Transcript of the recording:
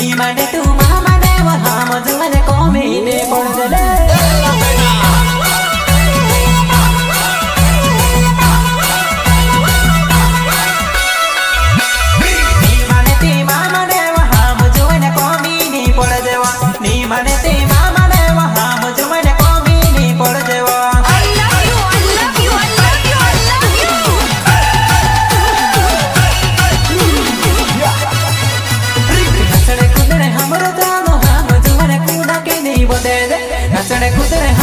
नी माने तू मामा ने वहा मजुने कोमी ने पड़ दले नी माने ती मामा ने वहा मजुने कोमी ने पड़ देवा नी माने ती मामा ने वहा मजुने कोमी ने पड़ देवा नचड़े कुदरे